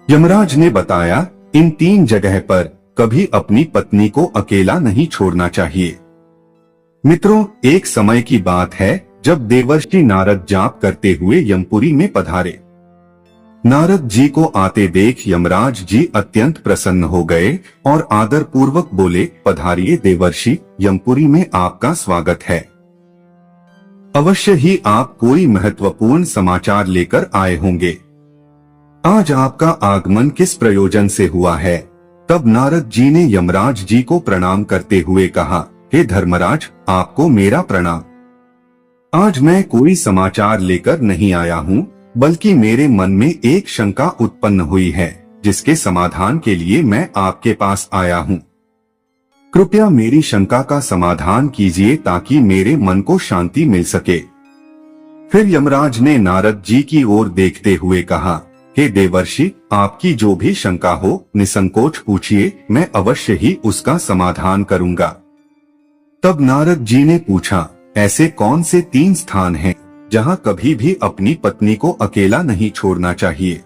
यमराज ने बताया, इन 3 जगह पर कभी अपनी पत्नी को अकेला नहीं छोड़ना चाहिए। मित्रों, एक समय की बात है जब देवर्षि नारद जाप करते हुए यमपुरी में पधारे। नारद जी को आते देख यमराज जी अत्यंत प्रसन्न हो गए और आदर पूर्वक बोले, पधारिए देवर्षि, यमपुरी में आपका स्वागत है। अवश्य ही आप कोई महत्वपूर्ण समाचार लेकर आए होंगे। आज आपका आगमन किस प्रयोजन से हुआ है? तब नारद जी ने यमराज जी को प्रणाम करते हुए कहा, हे धर्मराज, आपको मेरा प्रणाम। आज मैं कोई समाचार लेकर नहीं आया हूँ, बल्कि मेरे मन में एक शंका उत्पन्न हुई है, जिसके समाधान के लिए मैं आपके पास आया हूँ। कृपया मेरी शंका का समाधान कीजिए ताकि मेरे मन को शांति मिल सके। फिर यमराज ने नारद जी की ओर देखते हुए कहा, हे देवर्षि, आपकी जो भी शंका हो निसंकोच पूछिए, मैं अवश्य ही उसका समाधान करूंगा। तब नारद जी ने पूछा, ऐसे कौन से 3 स्थान हैं जहां कभी भी अपनी पत्नी को अकेला नहीं छोड़ना चाहिए?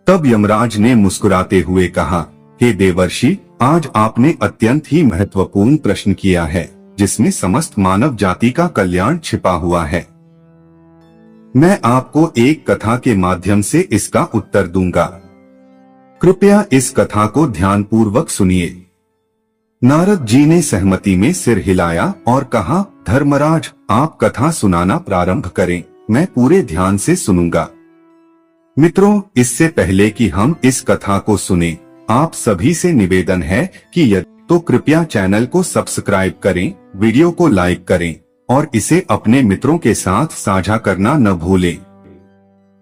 तब यमराज ने मुस्कुराते हुए कहा, हे देवर्षि, आज आपने अत्यंत ही महत्वपूर्ण प्रश्न किया है, जिसमें समस्त मानव जाति का कल्याण छिपा हुआ है। मैं आपको एक कथा के माध्यम से इसका उत्तर दूंगा। कृपया इस कथा को ध्यानपूर्वक सुनिए। नारद जी ने सहमति में सिर हिलाया और कहा, धर्मराज, आप कथा सुनाना प्रारंभ करें, मैं पूरे ध्यान से सुनूंगा। मित्रों, इससे पहले कि हम इस कथा को सुने, आप सभी से निवेदन है कि यदि तो कृपया चैनल को सब्सक्राइब करें, वीडियो को लाइक करें और इसे अपने मित्रों के साथ साझा करना न भूलें।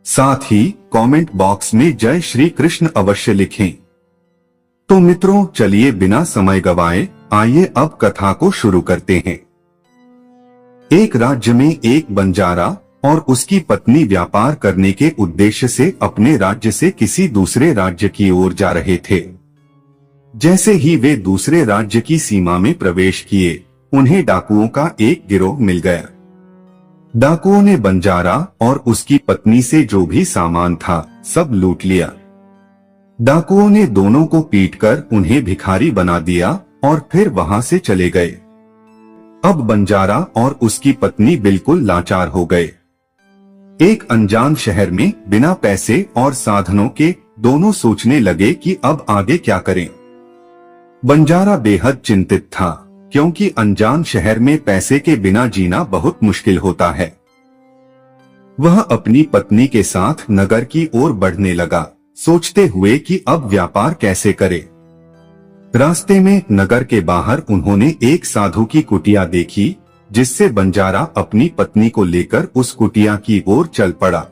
साथ ही कमेंट बॉक्स में जय श्री कृष्ण अवश्य लिखें। तो मित्रों, चलिए बिना समय गवाए आइए अब कथा को शुरू करते हैं। एक राज्य में एक बंजारा और उसकी पत्नी व्यापार करने के उद्देश्य से अपने राज्य से किसी दूसरे राज्य की ओर जा रहे थे। जैसे ही वे दूसरे राज्य की सीमा में प्रवेश किए, उन्हें डाकुओं का एक गिरोह मिल गया। डाकुओं ने बंजारा और उसकी पत्नी से जो भी सामान था सब लूट लिया। डाकुओं ने दोनों को पीटकर उन्हें भिखारी बना दिया और फिर वहां से चले गए। अब बंजारा और उसकी पत्नी बिल्कुल लाचार हो गए। एक अनजान शहर में बिना पैसे और साधनों के दोनों सोचने लगे कि अब आगे क्या करें। बंजारा बेहद चिंतित था, क्योंकि अनजान शहर में पैसे के बिना जीना बहुत मुश्किल होता है। वह अपनी पत्नी के साथ नगर की ओर बढ़ने लगा, सोचते हुए कि अब व्यापार कैसे करे। रास्ते में नगर के बाहर उन्होंने एक साधु की कुटिया देखी, जिससे बंजारा अपनी पत्नी को लेकर उस कुटिया की ओर चल पड़ा।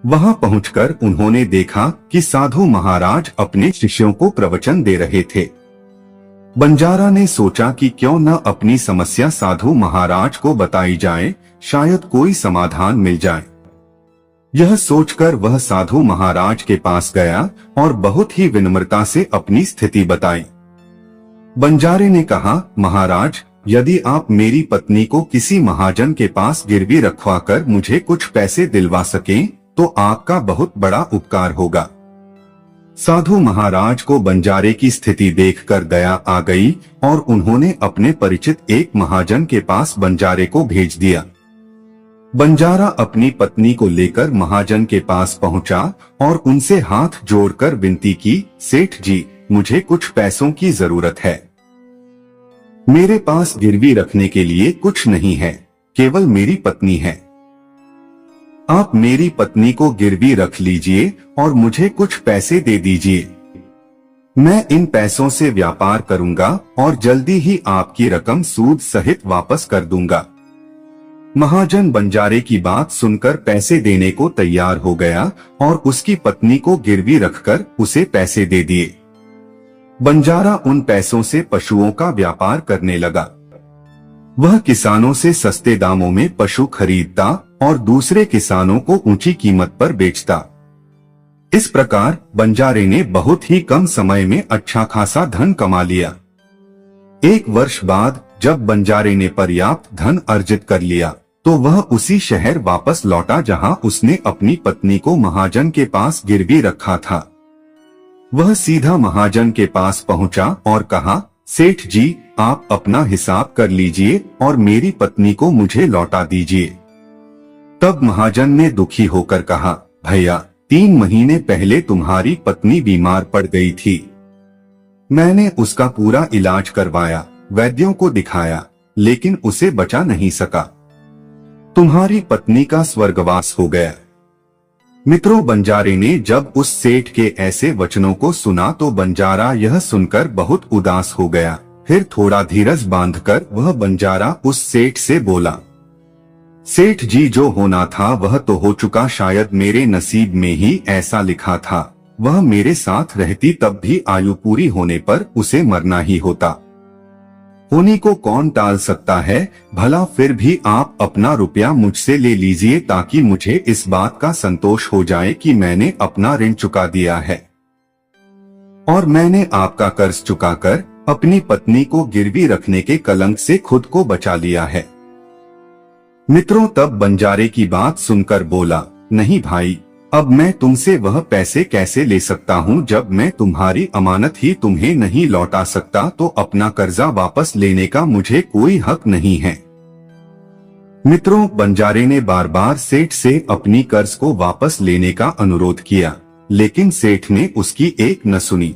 वहां पहुंचकर उन्होंने देखा कि साधु महाराज अपने शिष्यों को प्रवचन दे रहे थे। बंजारा ने सोचा कि क्यों न अपनी समस्या साधु महाराज को बताई जाए, शायद कोई समाधान मिल जाए। यह सोचकर वह साधु महाराज के पास गया और बहुत ही विनम्रता से अपनी स्थिति बताई। बंजारे ने कहा, महाराज, यदि आप मेरी पत्नी को किसी महाजन के पास गिरवी रखवाकर मुझे कुछ पैसे दिलवा सकें, तो आपका बहुत बड़ा उपकार होगा। साधु महाराज को बंजारे की स्थिति देखकर दया आ गई और उन्होंने अपने परिचित एक महाजन के पास बंजारे को भेज दिया। बंजारा अपनी पत्नी को लेकर महाजन के पास पहुंचा और उनसे हाथ जोड़कर विनती की, सेठ जी, मुझे कुछ पैसों की जरूरत है। मेरे पास गिरवी रखने के लिए कुछ नहीं है, केवल मेरी पत्नी है। आप मेरी पत्नी को गिरवी रख लीजिए और मुझे कुछ पैसे दे दीजिए। मैं इन पैसों से व्यापार करूंगा और जल्दी ही आपकी रकम सूद सहित वापस कर दूंगा। महाजन बंजारे की बात सुनकर पैसे देने को तैयार हो गया और उसकी पत्नी को गिरवी रखकर उसे पैसे दे दिए। बंजारा उन पैसों से पशुओं का व्यापार करने लगा। वह किसानों से सस्ते दामों में पशु खरीदता और दूसरे किसानों को ऊंची कीमत पर बेचता। इस प्रकार बंजारे ने बहुत ही कम समय में अच्छा खासा धन कमा लिया। 1 वर्ष बाद जब बंजारे ने पर्याप्त धन अर्जित कर लिया, तो वह उसी शहर वापस लौटा जहां उसने अपनी पत्नी को महाजन के पास गिरवी रखा था। वह सीधा महाजन के पास पहुंचा और कहा, सेठ जी, आप अपना हिसाब कर लीजिए और मेरी पत्नी को मुझे लौटा दीजिए। तब महाजन ने दुखी होकर कहा, भैया, 3 महीने पहले तुम्हारी पत्नी बीमार पड़ गई थी। मैंने उसका पूरा इलाज करवाया, वैद्यों को दिखाया, लेकिन उसे बचा नहीं सका। तुम्हारी पत्नी का स्वर्गवास हो गया। मित्रों, बंजारे ने जब उस सेठ के ऐसे वचनों को सुना तो बंजारा यह सुनकर बहुत उदास हो गया। फिर थोड़ा धीरज बांधकर वह बंजारा उस सेठ से बोला, सेठ जी, जो होना था वह तो हो चुका। शायद मेरे नसीब में ही ऐसा लिखा था। वह मेरे साथ रहती तब भी आयु पूरी होने पर उसे मरना ही होता। होने को कौन टाल सकता है। भला फिर भी आप अपना रुपया मुझसे ले लीजिए ताकि मुझे इस बात का संतोष हो जाए कि मैंने अपना ऋण चुका दिया है और मैंने आपका कर्ज चुकाकर अपनी पत्नी को गिरवी रखने के कलंक से खुद को बचा लिया है। मित्रों, तब बंजारे की बात सुनकर बोला, नहीं भाई, अब मैं तुमसे वह पैसे कैसे ले सकता हूँ जब मैं तुम्हारी अमानत ही तुम्हें नहीं लौटा सकता, तो अपना कर्जा वापस लेने का मुझे कोई हक नहीं है। मित्रों, बंजारे ने बार बार सेठ से अपनी कर्ज को वापस लेने का अनुरोध किया, लेकिन सेठ ने उसकी एक न सुनी।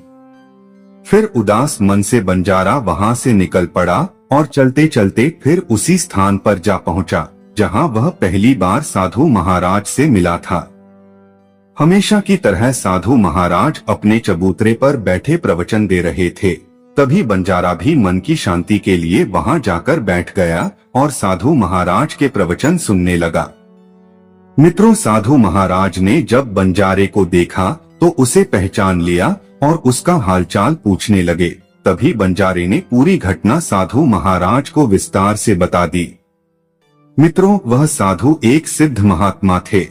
फिर उदास मन से बंजारा वहां से निकल पड़ा और चलते चलते फिर उसी स्थान पर जा पहुंचा जहां वह पहली बार साधु महाराज से मिला था। हमेशा की तरह साधु महाराज अपने चबूतरे पर बैठे प्रवचन दे रहे थे। तभी बंजारा भी मन की शांति के लिए वहां जाकर बैठ गया और साधु महाराज के प्रवचन सुनने लगा। मित्रों, साधु महाराज ने जब बंजारे को देखा तो उसे पहचान लिया और उसका हालचाल पूछने लगे। तभी बंजारे ने पूरी घटना साधु महाराज को विस्तार से बता दी। मित्रों, वह साधु एक सिद्ध महात्मा थे।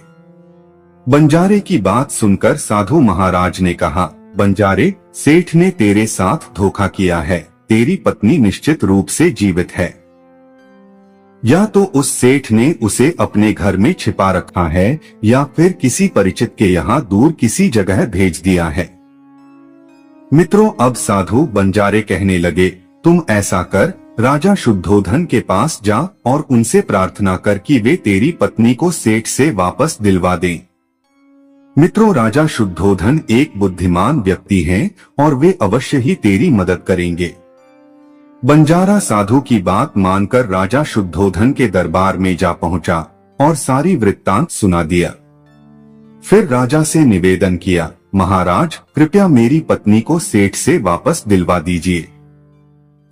बंजारे की बात सुनकर साधु महाराज ने कहा, बंजारे, सेठ ने तेरे साथ धोखा किया है। तेरी पत्नी निश्चित रूप से जीवित है, या तो उस सेठ ने उसे अपने घर में छिपा रखा है या फिर किसी परिचित के यहाँ दूर किसी जगह भेज दिया है। मित्रों, अब साधु बंजारे कहने लगे, तुम ऐसा कर, राजा शुद्धोधन के पास जा और उनसे प्रार्थना कर कि वे तेरी पत्नी को सेठ से वापस दिलवा दें। मित्रों, राजा शुद्धोधन एक बुद्धिमान व्यक्ति हैं और वे अवश्य ही तेरी मदद करेंगे। बंजारा साधु की बात मानकर राजा शुद्धोधन के दरबार में जा पहुंचा और सारी वृत्तांत सुना दिया। फिर राजा से निवेदन किया, महाराज, कृपया मेरी पत्नी को सेठ से वापस दिलवा दीजिए।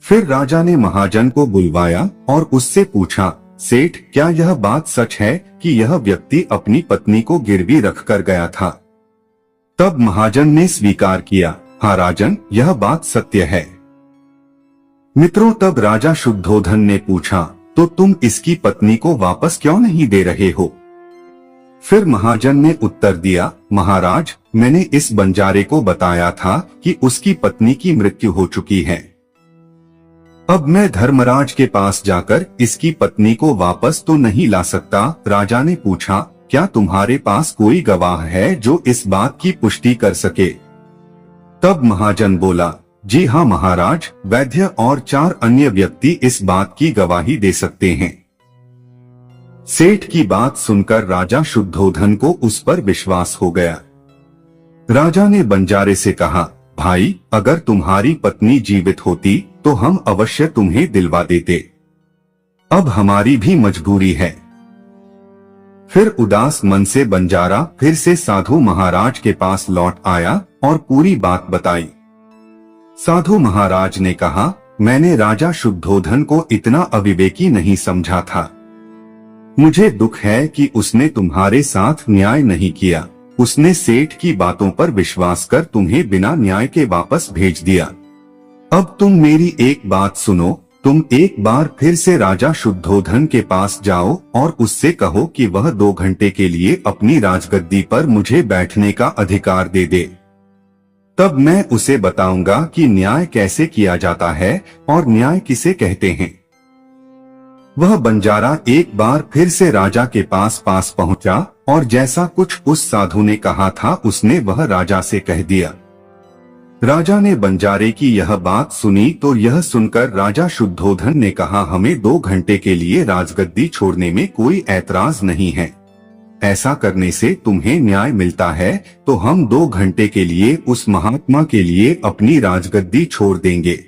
फिर राजा ने महाजन को बुलवाया और उससे पूछा, सेठ, क्या यह बात सच है कि यह व्यक्ति अपनी पत्नी को गिरवी रखकर गया था? तब महाजन ने स्वीकार किया, हाँ राजन, यह बात सत्य है। मित्रों, तब राजा शुद्धोधन ने पूछा, तो तुम इसकी पत्नी को वापस क्यों नहीं दे रहे हो? फिर महाजन ने उत्तर दिया, महाराज, मैंने इस बंजारे को बताया था कि उसकी पत्नी की मृत्यु हो चुकी है। अब मैं धर्मराज के पास जाकर इसकी पत्नी को वापस तो नहीं ला सकता। राजा ने पूछा, क्या तुम्हारे पास कोई गवाह है जो इस बात की पुष्टि कर सके? तब महाजन बोला, जी हाँ महाराज, वैद्य और 4 अन्य व्यक्ति इस बात की गवाही दे सकते हैं। सेठ की बात सुनकर राजा शुद्धोधन को उस पर विश्वास हो गया। राजा ने बंजारे से कहा, भाई, अगर तुम्हारी पत्नी जीवित होती तो हम अवश्य तुम्हें दिलवा देते। अब हमारी भी मजबूरी है। फिर उदास मन से बंजारा फिर से साधु महाराज के पास लौट आया और पूरी बात बताई। साधु महाराज ने कहा, मैंने राजा शुद्धोधन को इतना अविवेकी नहीं समझा था। मुझे दुख है कि उसने तुम्हारे साथ न्याय नहीं किया। उसने सेठ की बातों पर विश्वास कर तुम्हें बिना न्याय के वापस भेज दिया। अब तुम मेरी एक बात सुनो, तुम एक बार फिर से राजा शुद्धोधन के पास जाओ और उससे कहो कि वह 2 घंटे के लिए अपनी राजगद्दी पर मुझे बैठने का अधिकार दे दे। तब मैं उसे बताऊंगा कि न्याय कैसे किया जाता है और न्याय किसे कहते हैं। वह बंजारा एक बार फिर से राजा के पास पहुंचा और जैसा कुछ उस साधु ने कहा था उसने वह राजा से कह दिया। राजा ने बंजारे की यह बात सुनी तो यह सुनकर राजा शुद्धोधन ने कहा, हमें 2 घंटे के लिए राजगद्दी छोड़ने में कोई ऐतराज नहीं है। ऐसा करने से तुम्हें न्याय मिलता है तो हम 2 घंटे के लिए उस महात्मा के लिए अपनी राजगद्दी छोड़ देंगे।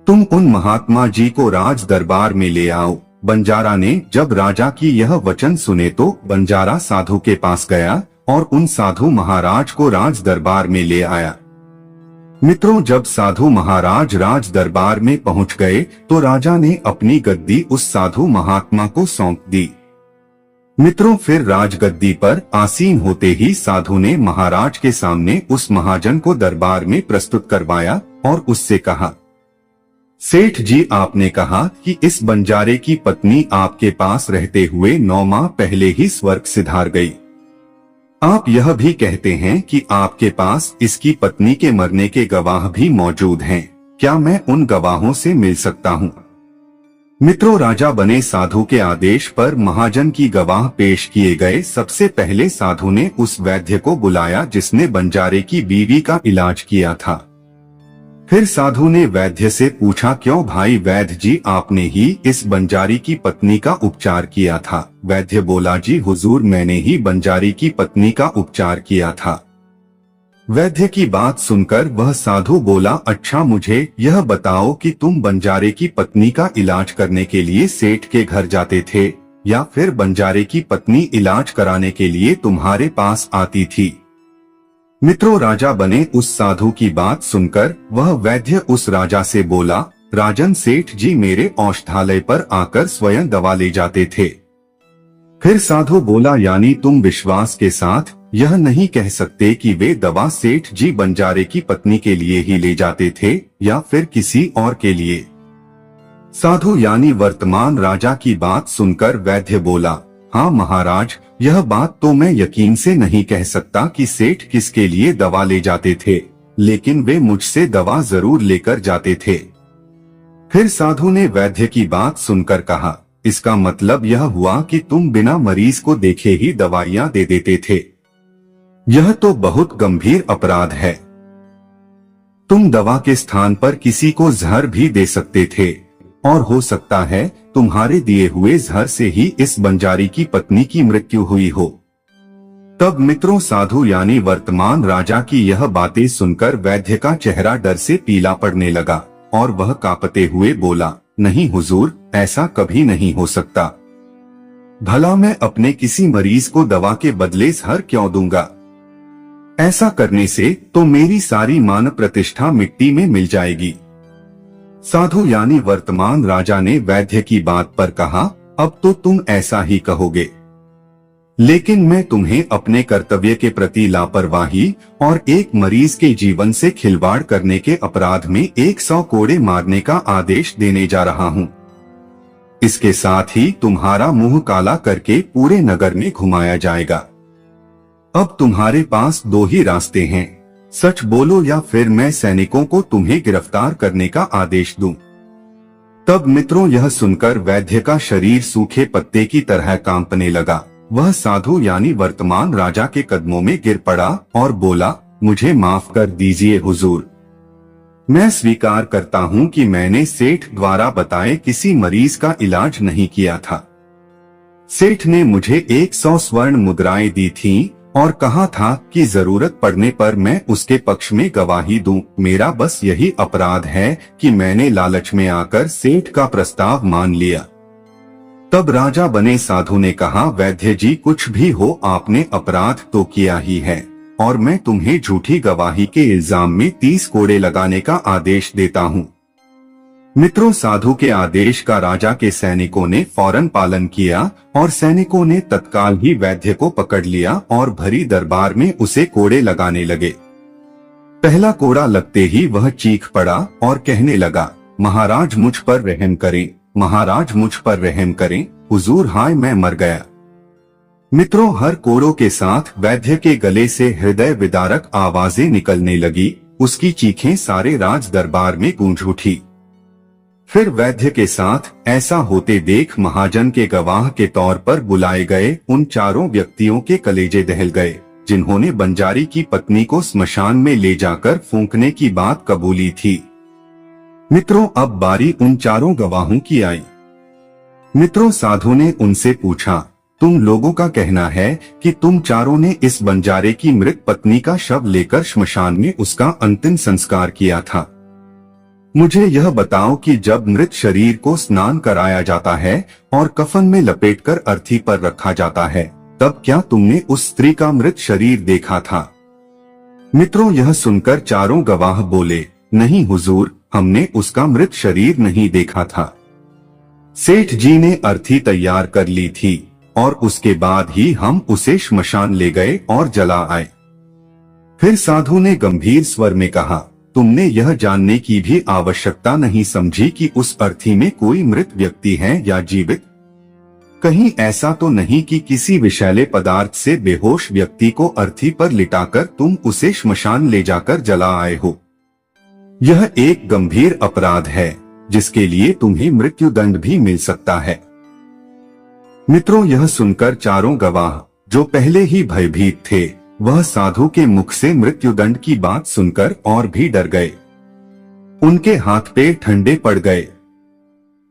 तुम उन महात्मा जी को राज दरबार में ले आओ। बंजारा ने जब राजा की यह वचन सुने तो बंजारा साधु के पास गया और उन साधु महाराज को राज दरबार में ले आया। मित्रों, जब साधु महाराज राज दरबार में पहुंच गए तो राजा ने अपनी गद्दी उस साधु महात्मा को सौंप दी। मित्रों, फिर राजगद्दी पर आसीन होते ही साधु ने महाराज के सामने उस महाजन को दरबार में प्रस्तुत करवाया और उससे कहा, सेठ जी, आपने कहा कि इस बंजारे की पत्नी आपके पास रहते हुए 9 माह पहले ही स्वर्ग सिधार गई। आप यह भी कहते हैं कि आपके पास इसकी पत्नी के मरने के गवाह भी मौजूद हैं। क्या मैं उन गवाहों से मिल सकता हूँ? मित्रों, राजा बने साधु के आदेश पर महाजन की गवाह पेश किए गए। सबसे पहले साधु ने उस वैद्य को बुलाया जिसने बंजारे की बीवी का इलाज किया था। फिर साधु ने वैद्य से पूछा, क्यों भाई वैद्य जी, आपने ही इस बंजारी की पत्नी का उपचार किया था? वैद्य बोला, जी हुजूर, मैंने ही बंजारी की पत्नी का उपचार किया था। वैद्य की बात सुनकर वह साधु बोला, अच्छा मुझे यह बताओ कि तुम बंजारे की पत्नी का इलाज करने के लिए सेठ के घर जाते थे या फिर बंजारे की पत्नी इलाज कराने के लिए तुम्हारे पास आती थी? मित्रों, राजा बने उस साधु की बात सुनकर वह वैद्य उस राजा से बोला, राजन, सेठ जी मेरे औषधालय पर आकर स्वयं दवा ले जाते थे। फिर साधु बोला, यानी तुम विश्वास के साथ यह नहीं कह सकते कि वे दवा सेठ जी बंजारे की पत्नी के लिए ही ले जाते थे या फिर किसी और के लिए? साधु यानी वर्तमान राजा की बात सुनकर वैद्य बोला, हाँ महाराज, यह बात तो मैं यकीन से नहीं कह सकता कि सेठ किसके लिए दवा ले जाते थे, लेकिन वे मुझसे दवा जरूर लेकर जाते थे। फिर साधु ने वैद्य की बात सुनकर कहा, इसका मतलब यह हुआ कि तुम बिना मरीज को देखे ही दवाइयां दे देते थे। यह तो बहुत गंभीर अपराध है। तुम दवा के स्थान पर किसी को जहर भी दे सकते थे और हो सकता है तुम्हारे दिए हुए जहर से ही इस बंजारी की पत्नी की मृत्यु हुई हो। तब मित्रों, साधु यानी वर्तमान राजा की यह बातें सुनकर वैद्य का चेहरा डर से पीला पड़ने लगा और वह कांपते हुए बोला, नहीं हुजूर, ऐसा कभी नहीं हो सकता। भला मैं अपने किसी मरीज को दवा के बदले जहर क्यों दूंगा? ऐसा करने से तो मेरी सारी मान प्रतिष्ठा मिट्टी में मिल जाएगी। साधु यानी वर्तमान राजा ने वैद्य की बात पर कहा, अब तो तुम ऐसा ही कहोगे, लेकिन मैं तुम्हें अपने कर्तव्य के प्रति लापरवाही और एक मरीज के जीवन से खिलवाड़ करने के अपराध में 100 कोड़े मारने का आदेश देने जा रहा हूँ। इसके साथ ही तुम्हारा मुंह काला करके पूरे नगर में घुमाया जाएगा। अब तुम्हारे पास 2 ही रास्ते हैं, सच बोलो या फिर मैं सैनिकों को तुम्हें गिरफ्तार करने का आदेश दूं। तब मित्रों, यह सुनकर वैद्य का शरीर सूखे पत्ते की तरह कांपने लगा। वह साधु यानी वर्तमान राजा के कदमों में गिर पड़ा और बोला, मुझे माफ कर दीजिए हुजूर, मैं स्वीकार करता हूँ कि मैंने सेठ द्वारा बताए किसी मरीज का इलाज नहीं किया था। सेठ ने मुझे 100 स्वर्ण मुद्राएं दी थीं और कहा था कि जरूरत पड़ने पर मैं उसके पक्ष में गवाही दूं। मेरा बस यही अपराध है कि मैंने लालच में आकर सेठ का प्रस्ताव मान लिया। तब राजा बने साधु ने कहा, वैद्य जी, कुछ भी हो, आपने अपराध तो किया ही है और मैं तुम्हें झूठी गवाही के इल्जाम में 30 कोड़े लगाने का आदेश देता हूँ। मित्रों, साधु के आदेश का राजा के सैनिकों ने फौरन पालन किया और सैनिकों ने तत्काल ही वैद्य को पकड़ लिया और भरी दरबार में उसे कोड़े लगाने लगे। पहला कोड़ा लगते ही वह चीख पड़ा और कहने लगा, महाराज मुझ पर रहम करें, महाराज मुझ पर रहम करें, हुजूर, हाय मैं मर गया। मित्रों, हर कोड़ों के साथ वैद्य के गले से हृदय विदारक आवाजें निकलने लगी। उसकी चीखें सारे राज दरबार में गूंज उठी। फिर वैद्य के साथ ऐसा होते देख महाजन के गवाह के तौर पर बुलाए गए उन चारों व्यक्तियों के कलेजे दहल गए जिन्होंने बंजारी की पत्नी को स्मशान में ले जाकर फूंकने की बात कबूली थी। मित्रों, अब बारी उन चारों गवाहों की आई। मित्रों, साधु ने उनसे पूछा, तुम लोगों का कहना है कि तुम चारों ने इस बंजारे की मृत पत्नी का शव लेकर श्मशान में उसका अंतिम संस्कार किया था। मुझे यह बताओ कि जब मृत शरीर को स्नान कराया जाता है और कफन में लपेटकर अर्थी पर रखा जाता है, तब क्या तुमने उस स्त्री का मृत शरीर देखा था? मित्रों, यह सुनकर चारों गवाह बोले, नहीं हुजूर, हमने उसका मृत शरीर नहीं देखा था। सेठ जी ने अर्थी तैयार कर ली थी और उसके बाद ही हम उसे श्मशान ले गए और जला आए। फिर साधु ने गंभीर स्वर में कहा, तुमने यह जानने की भी आवश्यकता नहीं समझी कि उस अर्थी में कोई मृत व्यक्ति है या जीवित? कहीं ऐसा तो नहीं कि किसी विषैले पदार्थ से बेहोश व्यक्ति को अर्थी पर लिटाकर तुम उसे श्मशान ले जाकर जला आए हो? यह एक गंभीर अपराध है जिसके लिए तुम्हें मृत्युदंड भी मिल सकता है। मित्रों, यह सुनकर चारों गवाह, जो पहले ही भयभीत थे, वह साधु के मुख से मृत्युदंड की बात सुनकर और भी डर गए। उनके हाथ पैर ठंडे पड़ गए।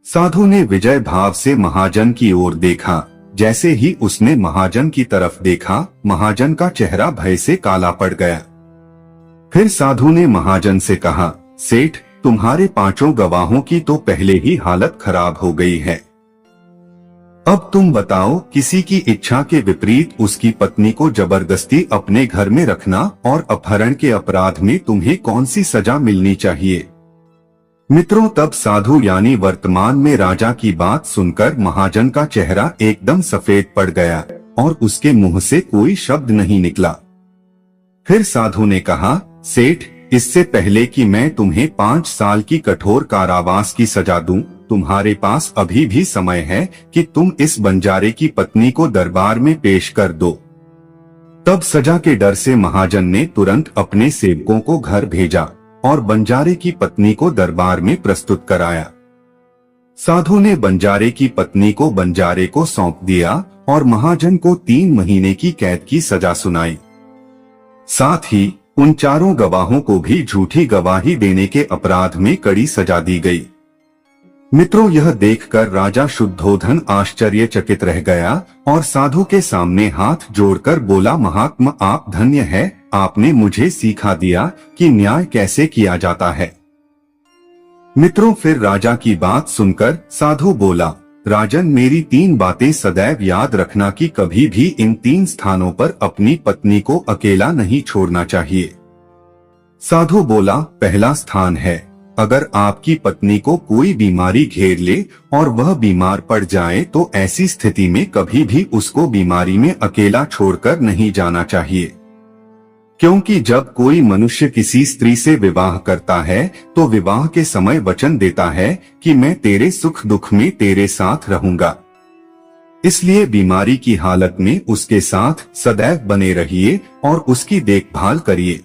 साधु ने विजय भाव से महाजन की ओर देखा। जैसे ही उसने महाजन की तरफ देखा, महाजन का चेहरा भय से काला पड़ गया। फिर साधु ने महाजन से कहा, सेठ, तुम्हारे पांचों गवाहों की तो पहले ही हालत खराब हो गई है। अब तुम बताओ, किसी की इच्छा के विपरीत उसकी पत्नी को जबरदस्ती अपने घर में रखना और अपहरण के अपराध में तुम्हें कौन सी सजा मिलनी चाहिए? मित्रों, तब साधु यानी वर्तमान में राजा की बात सुनकर महाजन का चेहरा एकदम सफेद पड़ गया और उसके मुंह से कोई शब्द नहीं निकला। फिर साधु ने कहा, सेठ, इससे पहले कि मैं तुम्हें 5 साल की कठोर कारावास की सजा दूं, तुम्हारे पास अभी भी समय है कि तुम इस बंजारे की पत्नी को दरबार में पेश कर दो। तब सजा के डर से महाजन ने तुरंत अपने सेवकों को घर भेजा और बंजारे की पत्नी को दरबार में प्रस्तुत कराया। साधु ने बंजारे की पत्नी को बंजारे को सौंप दिया और महाजन को 3 महीने की कैद की सजा सुनाई। साथ ही उन चारों गवाहों को भी झूठी गवाही देने के अपराध में कड़ी सजा दी गई। मित्रों, यह देखकर राजा शुद्धोधन आश्चर्यचकित रह गया और साधु के सामने हाथ जोड़कर बोला, महात्मा, आप धन्य है, आपने मुझे सिखा दिया कि न्याय कैसे किया जाता है। मित्रों, फिर राजा की बात सुनकर साधु बोला, राजन, मेरी 3 बातें सदैव याद रखना कि कभी भी इन 3 स्थानों पर अपनी पत्नी को अकेला नहीं छोड़ना चाहिए। साधु बोला, पहला स्थान है, अगर आपकी पत्नी को कोई बीमारी घेर ले और वह बीमार पड़ जाए तो ऐसी स्थिति में कभी भी उसको बीमारी में अकेला छोड़कर नहीं जाना चाहिए, क्योंकि जब कोई मनुष्य किसी स्त्री से विवाह करता है तो विवाह के समय वचन देता है कि मैं तेरे सुख दुख में तेरे साथ रहूंगा। इसलिए बीमारी की हालत में उसके साथ सदैव बने रहिए और उसकी देखभाल करिए।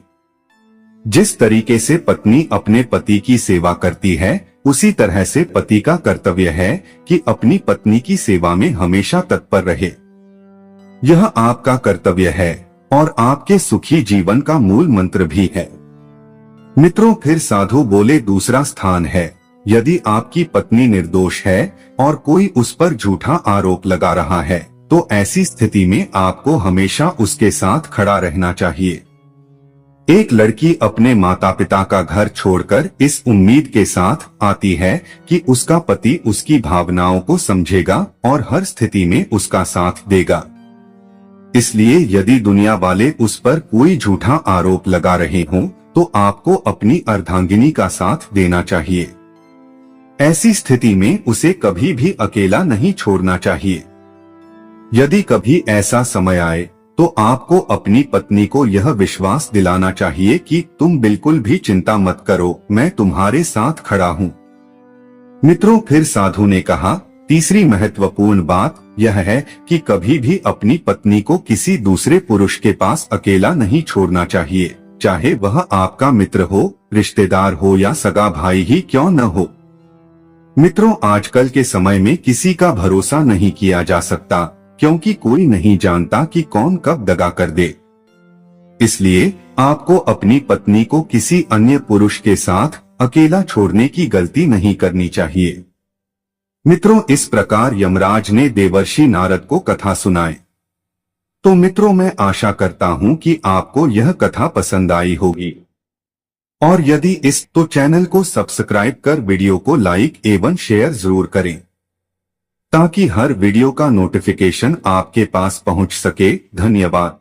जिस तरीके से पत्नी अपने पति की सेवा करती है, उसी तरह से पति का कर्तव्य है कि अपनी पत्नी की सेवा में हमेशा तत्पर रहे। यह आपका कर्तव्य है और आपके सुखी जीवन का मूल मंत्र भी है। मित्रों, फिर साधु बोले, दूसरा स्थान है, यदि आपकी पत्नी निर्दोष है और कोई उस पर झूठा आरोप लगा रहा है तो ऐसी स्थिति में आपको हमेशा उसके साथ खड़ा रहना चाहिए। एक लड़की अपने माता पिता का घर छोड़कर इस उम्मीद के साथ आती है कि उसका पति उसकी भावनाओं को समझेगा और हर स्थिति में उसका साथ देगा। इसलिए यदि दुनिया वाले उस पर कोई झूठा आरोप लगा रहे हों तो आपको अपनी अर्धांगिनी का साथ देना चाहिए। ऐसी स्थिति में उसे कभी भी अकेला नहीं छोड़ना चाहिए। यदि कभी ऐसा समय आए तो आपको अपनी पत्नी को यह विश्वास दिलाना चाहिए कि तुम बिल्कुल भी चिंता मत करो, मैं तुम्हारे साथ खड़ा हूँ। मित्रों, फिर साधु ने कहा, तीसरी महत्वपूर्ण बात यह है कि कभी भी अपनी पत्नी को किसी दूसरे पुरुष के पास अकेला नहीं छोड़ना चाहिए, चाहे वह आपका मित्र हो, रिश्तेदार हो या सगा भाई ही क्यों न हो। मित्रों, आजकल के समय में किसी का भरोसा नहीं किया जा सकता, क्योंकि कोई नहीं जानता कि कौन कब दगा कर दे। इसलिए आपको अपनी पत्नी को किसी अन्य पुरुष के साथ अकेला छोड़ने की गलती नहीं करनी चाहिए। मित्रों, इस प्रकार यमराज ने देवर्षि नारद को कथा सुनाई। तो मित्रों, मैं आशा करता हूं कि आपको यह कथा पसंद आई होगी, और यदि तो चैनल को सब्सक्राइब कर वीडियो को लाइक एवं शेयर जरूर करें, ताकि हर वीडियो का नोटिफिकेशन आपके पास पहुंच सके। धन्यवाद।